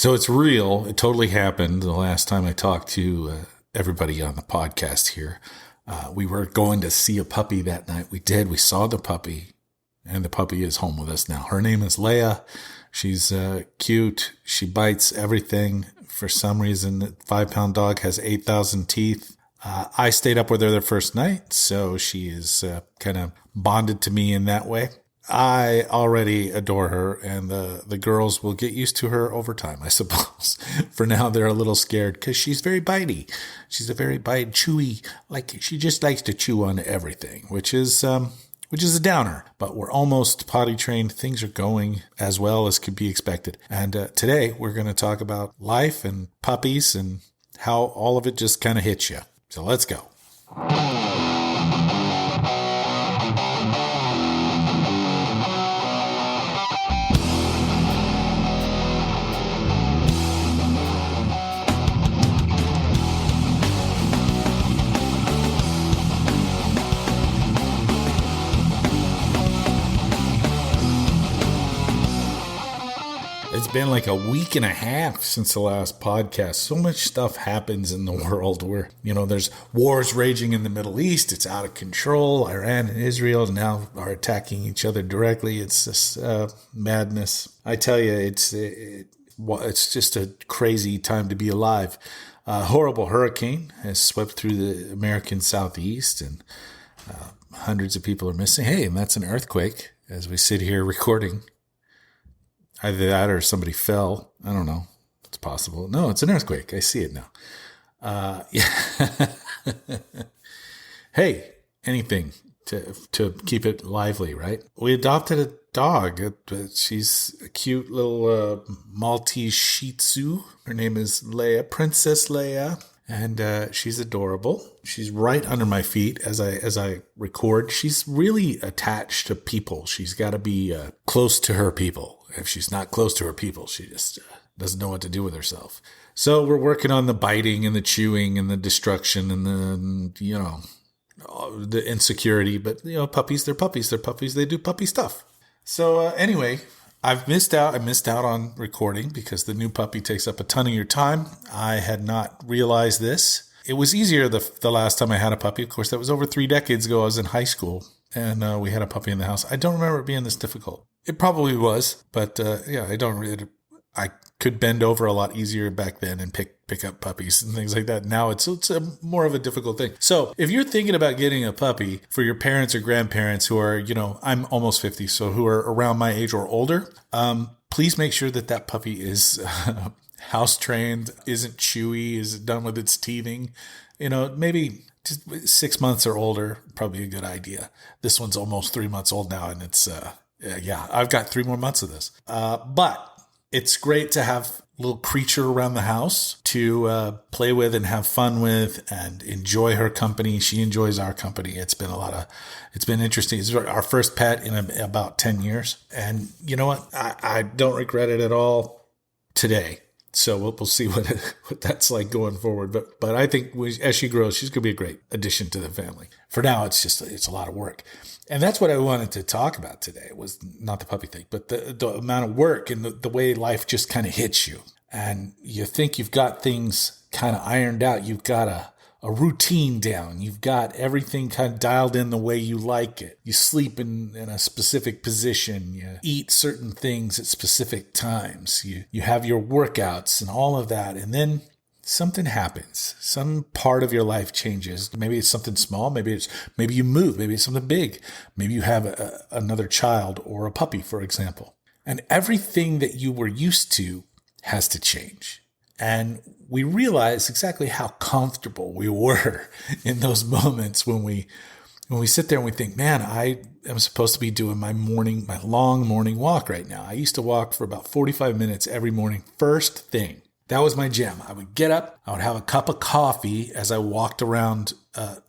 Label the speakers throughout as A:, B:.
A: So it's real. It totally happened the last time I talked to everybody on the podcast here. We were going to see a puppy that night. We did. We saw the puppy, and the puppy is home with us now. Her name is Leia. She's cute. She bites everything. For some reason, the 5-pound dog has 8,000 teeth. I stayed up with her the first night, so she is kind of bonded to me in that way. I already adore her, and the girls will get used to her over time, I suppose. For now, they're a little scared because she's very bitey. She's a very chewy, like she just likes to chew on everything, which is a downer. But we're almost potty trained. Things are going as well as could be expected. And today, we're going to talk about life and puppies and how all of it just kind of hits you. So let's go. It's been like a week and a half since the last podcast. So much stuff happens in the world where, there's wars raging in the Middle East. It's out of control. Iran and Israel now are attacking each other directly. It's just madness. I tell you, it's just a crazy time to be alive. A horrible hurricane has swept through the American Southeast, and hundreds of people are missing. Hey, and that's an earthquake as we sit here recording. Either that or somebody fell. I don't know. It's possible. No, it's an earthquake. I see it now. Yeah. Hey, anything to keep it lively, right? We adopted a dog. She's a cute little Maltese Shih Tzu. Her name is Leia, Princess Leia. And she's adorable. She's right under my feet as I record. She's really attached to people. She's got to be close to her people. If she's not close to her people, she just doesn't know what to do with herself. So we're working on the biting and the chewing and the destruction and the insecurity. But, puppies, they're puppies. They're puppies. They do puppy stuff. So anyway, I've missed out. I missed out on recording because the new puppy takes up a ton of your time. I had not realized this. It was easier the last time I had a puppy. Of course, that was over 3 decades ago. I was in high school, and we had a puppy in the house. I don't remember it being this difficult. It probably was, but I could bend over a lot easier back then and pick up puppies and things like that. Now it's more of a difficult thing. So if you're thinking about getting a puppy for your parents or grandparents who are, I'm almost 50, so who are around my age or older, please make sure that puppy is house trained, isn't chewy, is done with its teething. Maybe just 6 months or older, probably a good idea. This one's almost 3 months old now, and it's I've got 3 more months of this. But it's great to have a little creature around the house to play with and have fun with and enjoy her company. She enjoys our company. It's been interesting. It's our first pet in about 10 years. And you know what? I don't regret it at all today. So we'll see what that's like going forward. But I think as she grows, she's going to be a great addition to the family. For now, it's a lot of work. And that's what I wanted to talk about today. It was not the puppy thing, but the amount of work and the way life just kind of hits you. And you think you've got things kind of ironed out. You've got a routine down. You've got everything kind of dialed in the way you like it. You sleep in a specific position. You eat certain things at specific times. You have your workouts and all of that. And then something happens. Some part of your life changes. Maybe it's something small. Maybe you move. Maybe it's something big. Maybe you have another child or a puppy, for example. And everything that you were used to has to change. And we realize exactly how comfortable we were in those moments when we sit there and we think, man, I am supposed to be doing my long morning walk right now. I used to walk for about 45 minutes every morning, first thing. That was my jam. I would get up, I would have a cup of coffee as I walked around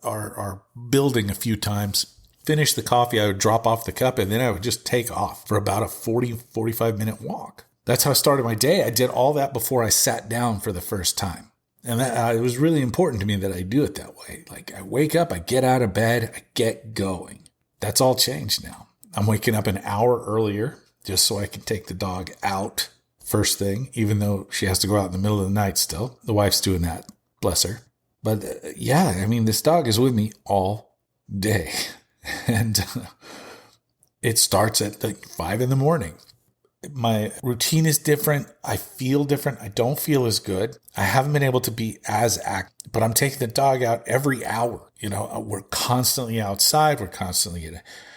A: our building a few times, finish the coffee, I would drop off the cup, and then I would just take off for about a 45 minute walk. That's how I started my day. I did all that before I sat down for the first time. And it was really important to me that I do it that way. Like I wake up, I get out of bed, I get going. That's all changed now. I'm waking up an hour earlier just so I can take the dog out first thing, even though she has to go out in the middle of the night still. The wife's doing that. Bless her. But this dog is with me all day. And it starts at like 5 a.m. My routine is different. I feel different. I don't feel as good. I haven't been able to be as active, but I'm taking the dog out every hour. We're constantly outside. We're constantly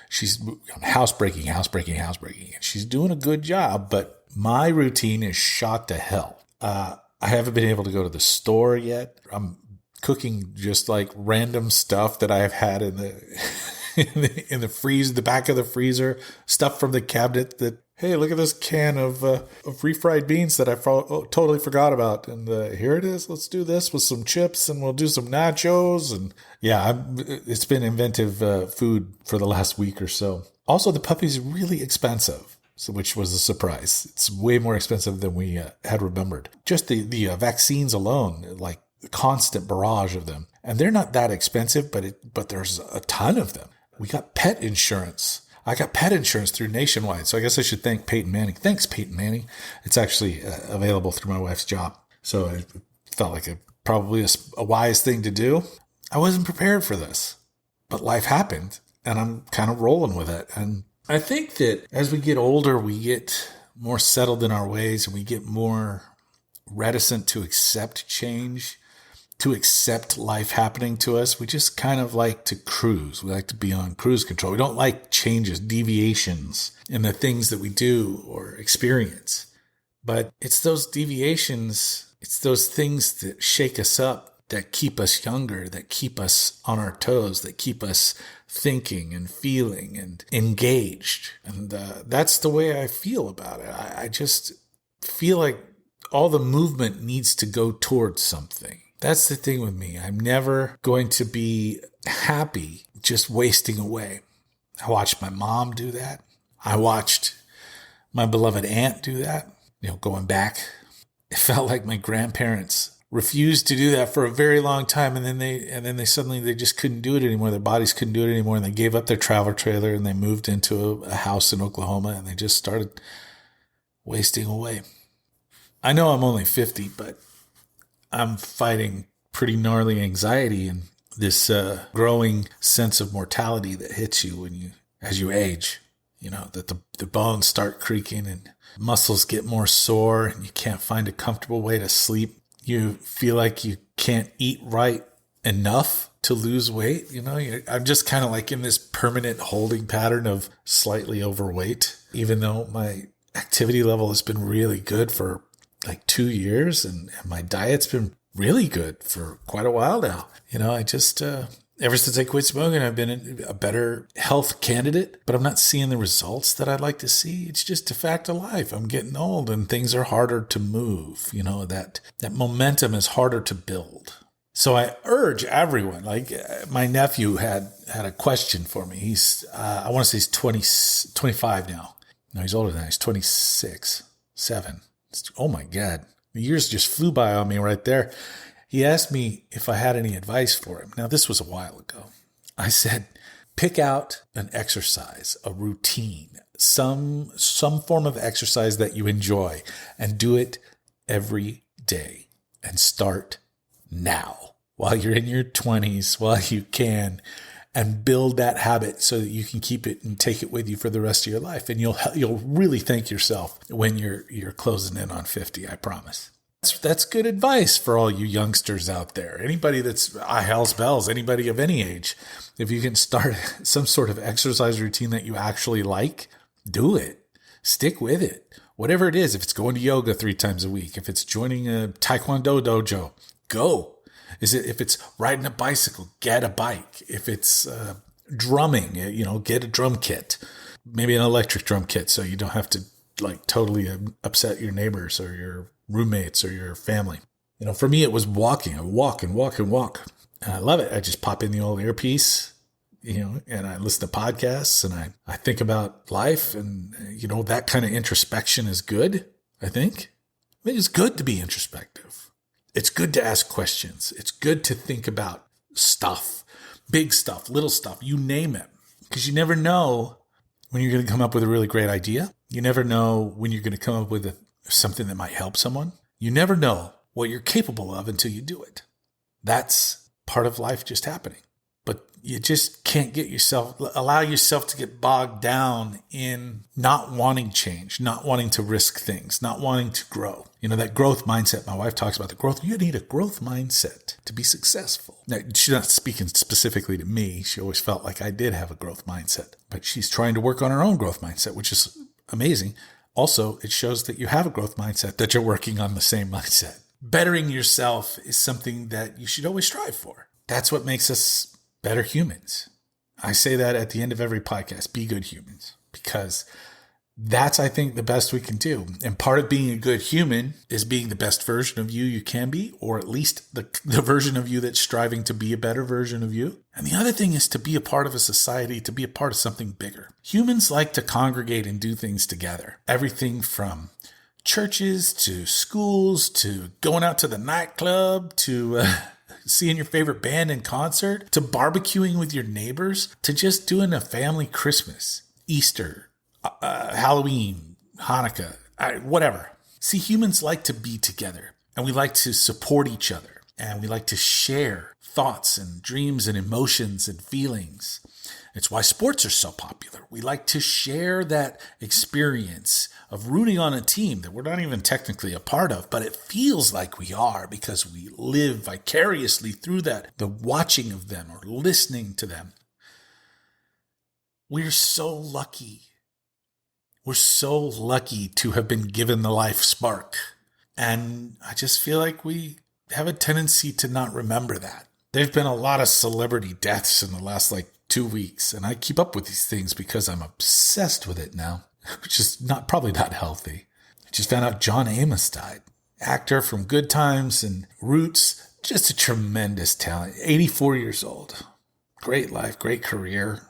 A: she's housebreaking. And she's doing a good job, but my routine is shot to hell. I haven't been able to go to the store yet. I'm cooking just like random stuff that I've had in the freezer, the back of the freezer, stuff from the cabinet that, hey, look at this can of refried beans that I totally forgot about. And here it is. Let's do this with some chips and we'll do some nachos. And it's been inventive food for the last week or so. Also, the puppy's really expensive, which was a surprise. It's way more expensive than we had remembered. Just the vaccines alone, like the constant barrage of them. And they're not that expensive, but there's a ton of them. We got pet insurance. I got pet insurance through Nationwide, so I guess I should thank Peyton Manning. Thanks, Peyton Manning. It's actually available through my wife's job, so it felt like probably a wise thing to do. I wasn't prepared for this, but life happened, and I'm kind of rolling with it. And I think that as we get older, we get more settled in our ways, and we get more reticent to accept change, to accept life happening to us. We just kind of like to cruise. We like to be on cruise control. We don't like changes, deviations in the things that we do or experience. But it's those deviations, it's those things that shake us up, that keep us younger, that keep us on our toes, that keep us thinking and feeling and engaged. And that's the way I feel about it. I just feel like all the movement needs to go towards something. That's the thing with me. I'm never going to be happy just wasting away. I watched my mom do that. I watched my beloved aunt do that. Going back, it felt like my grandparents refused to do that for a very long time. And then they suddenly just couldn't do it anymore. Their bodies couldn't do it anymore. And they gave up their travel trailer and they moved into a house in Oklahoma and they just started wasting away. I know I'm only 50, but I'm fighting pretty gnarly anxiety and this growing sense of mortality that hits you as you age. That the bones start creaking and muscles get more sore and you can't find a comfortable way to sleep. You feel like you can't eat right enough to lose weight. I'm just kind of like in this permanent holding pattern of slightly overweight, even though my activity level has been really good for like 2 years and my diet's been really good for quite a while now. I just, ever since I quit smoking, I've been a better health candidate, but I'm not seeing the results that I'd like to see. It's just a fact of life. I'm getting old and things are harder to move. That momentum is harder to build. So I urge everyone, like my nephew had a question for me. He's, I want to say he's 25 now. No, he's older than that. He's 26, 7. Oh my God. The years just flew by on me right there. He asked me if I had any advice for him. Now, this was a while ago. I said, pick out an exercise, a routine, some form of exercise that you enjoy and do it every day and start now while you're in your 20s, while you can, and build that habit so that you can keep it and take it with you for the rest of your life. And you'll really thank yourself when you're closing in on 50, I promise. That's good advice for all you youngsters out there. Anybody that's hell's bells, anybody of any age. If you can start some sort of exercise routine that you actually like, do it. Stick with it. Whatever it is, if it's going to yoga 3 times a week, if it's joining a taekwondo dojo, go. If it's riding a bicycle, get a bike. If it's drumming, get a drum kit, maybe an electric drum kit, so you don't have to like totally upset your neighbors or your roommates or your family. For me, it was walking. I walk and walk and walk. And I love it. I just pop in the old earpiece, and I listen to podcasts and I think about life and, that kind of introspection is good, I think. It's good to be introspective. It's good to ask questions. It's good to think about stuff, big stuff, little stuff, you name it, because you never know when you're going to come up with a really great idea. You never know when you're going to come up with something that might help someone. You never know what you're capable of until you do it. That's part of life just happening. But you just can't allow yourself to get bogged down in not wanting change, not wanting to risk things, not wanting to grow. That growth mindset, my wife talks about the growth. You need a growth mindset to be successful. Now, she's not speaking specifically to me. She always felt like I did have a growth mindset, but she's trying to work on her own growth mindset, which is amazing. Also, it shows that you have a growth mindset, that you're working on the same mindset. Bettering yourself is something that you should always strive for. That's what makes us better humans. I say that at the end of every podcast, be good humans, because that's, I think, the best we can do. And part of being a good human is being the best version of you can be, or at least the version of you that's striving to be a better version of you. And the other thing is to be a part of a society, to be a part of something bigger. Humans like to congregate and do things together. Everything from churches to schools to going out to the nightclub to seeing your favorite band in concert, to barbecuing with your neighbors, to just doing a family Christmas, Easter, Halloween, Hanukkah, whatever. See, humans like to be together, and we like to support each other, and we like to share thoughts and dreams and emotions and feelings. It's why sports are so popular. We like to share that experience of rooting on a team that we're not even technically a part of, but it feels like we are because we live vicariously through that, the watching of them or listening to them. We're so lucky. We're so lucky to have been given the life spark. And I just feel like we have a tendency to not remember that. There've been a lot of celebrity deaths in the last 2 weeks, and I keep up with these things because I'm obsessed with it now, which is probably not healthy. I just found out John Amos died. Actor from Good Times and Roots, just a tremendous talent. 84 years old. Great life, great career.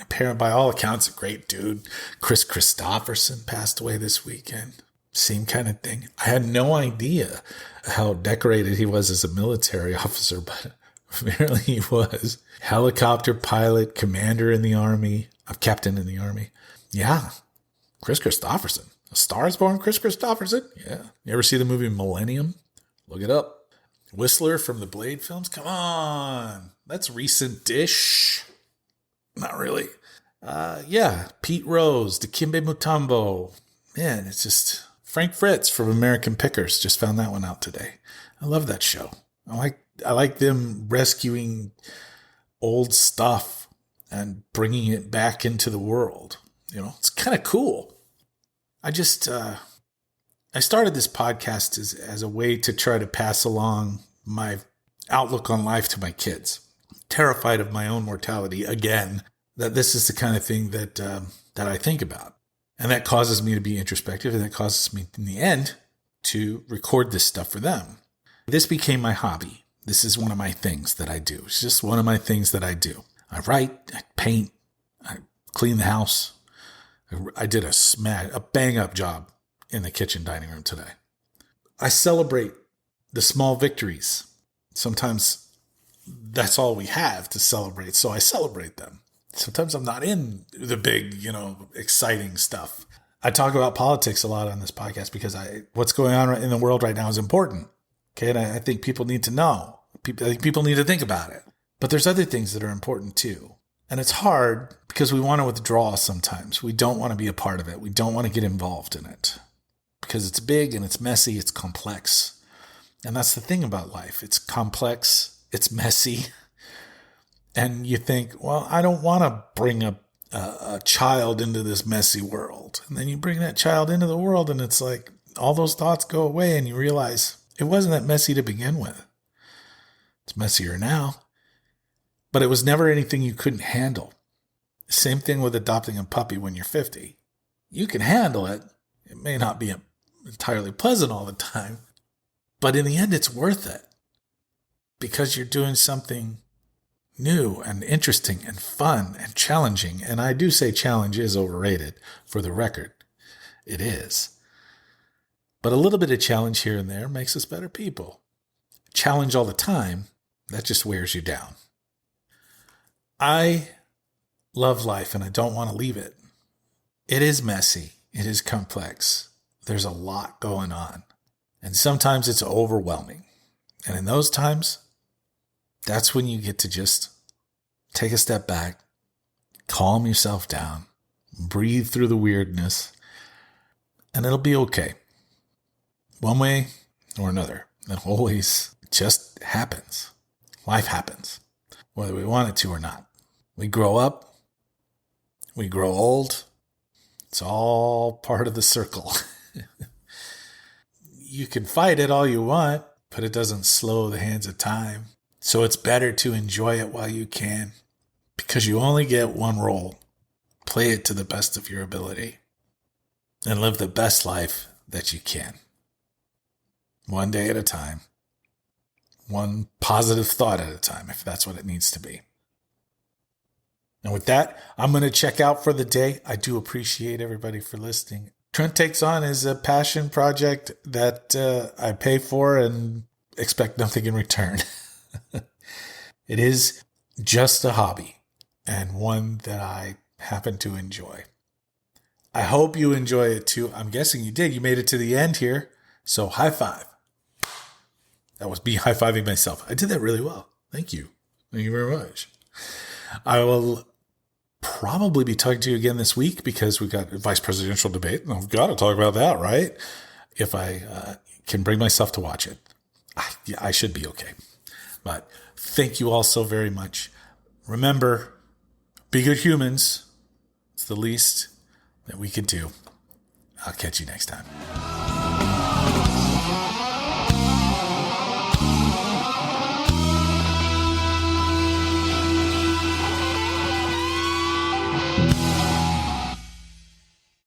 A: Apparently, by all accounts, a great dude. Chris Christopherson passed away this weekend. Same kind of thing. I had no idea how decorated he was as a military officer, but apparently he was. Helicopter pilot, commander in the Army, a captain in the Army. Yeah, Chris Christopherson. A Star is Born Chris Christopherson? Yeah. You ever see the movie Millennium? Look it up. Whistler from the Blade films? Come on. That's recent-ish. Not really. Yeah, Pete Rose, Dikembe Mutombo. Man, it's just... Frank Fritz from American Pickers. Just found that one out today. I love that show. I like them rescuing old stuff and bringing it back into the world. It's kind of cool. I started this podcast as a way to try to pass along my outlook on life to my kids. Terrified of my own mortality again, that this is the kind of thing that I think about. And that causes me to be introspective, and that causes me in the end to record this stuff for them. This became my hobby. This is one of my things that I do. It's just one of my things that I do. I write, I paint, I clean the house. I did a bang-up job in the kitchen dining room today. I celebrate the small victories. Sometimes that's all we have to celebrate, so I celebrate them. Sometimes I'm not in the big, exciting stuff. I talk about politics a lot on this podcast because what's going on in the world right now is important. Okay, and I think people need to know. I think people need to think about it. But there's other things that are important too. And it's hard because we want to withdraw sometimes. We don't want to be a part of it. We don't want to get involved in it because it's big and it's messy. It's complex. And that's the thing about life. It's complex. It's messy. And you think, well, I don't want to bring a child into this messy world. And then you bring that child into the world and it's like all those thoughts go away and you realize it wasn't that messy to begin with. It's messier now. But it was never anything you couldn't handle. Same thing with adopting a puppy when you're 50. You can handle it. It may not be entirely pleasant all the time. But in the end, it's worth it. Because you're doing something new and interesting and fun and challenging. And I do say challenge is overrated, for the record. It is. But a little bit of challenge here and there makes us better people. Challenge all the time, that just wears you down. I love life and I don't want to leave it. It is messy. It is complex. there's a lot going on. And sometimes it's overwhelming. And in those times, that's when you get to just take a step back, calm yourself down, breathe through the weirdness, and it'll be okay. One way or another. It always just happens. Life happens, whether we want it to or not. We grow up. We grow old. It's all part of the circle. You can fight it all you want, but it doesn't slow the hands of time. So it's better to enjoy it while you can, because you only get one role. Play it to the best of your ability and live the best life that you can. One day at a time. One positive thought at a time, if that's what it needs to be. And with that, I'm going to check out for the day. I do appreciate everybody for listening. Trent Takes On is a passion project that I pay for and expect nothing in return. It is just a hobby and one that I happen to enjoy. I hope you enjoy it too. I'm guessing you did. You made it to the end here. So high five. That was me high-fiving myself. I did that really well. Thank you. Thank you very much. I will probably be talking to you again this week because we've got a vice presidential debate, and I've got to talk about that, right? If I can bring myself to watch it. I should be okay. But thank you all so very much. Remember, be good humans. It's the least that we can do. I'll catch you next time.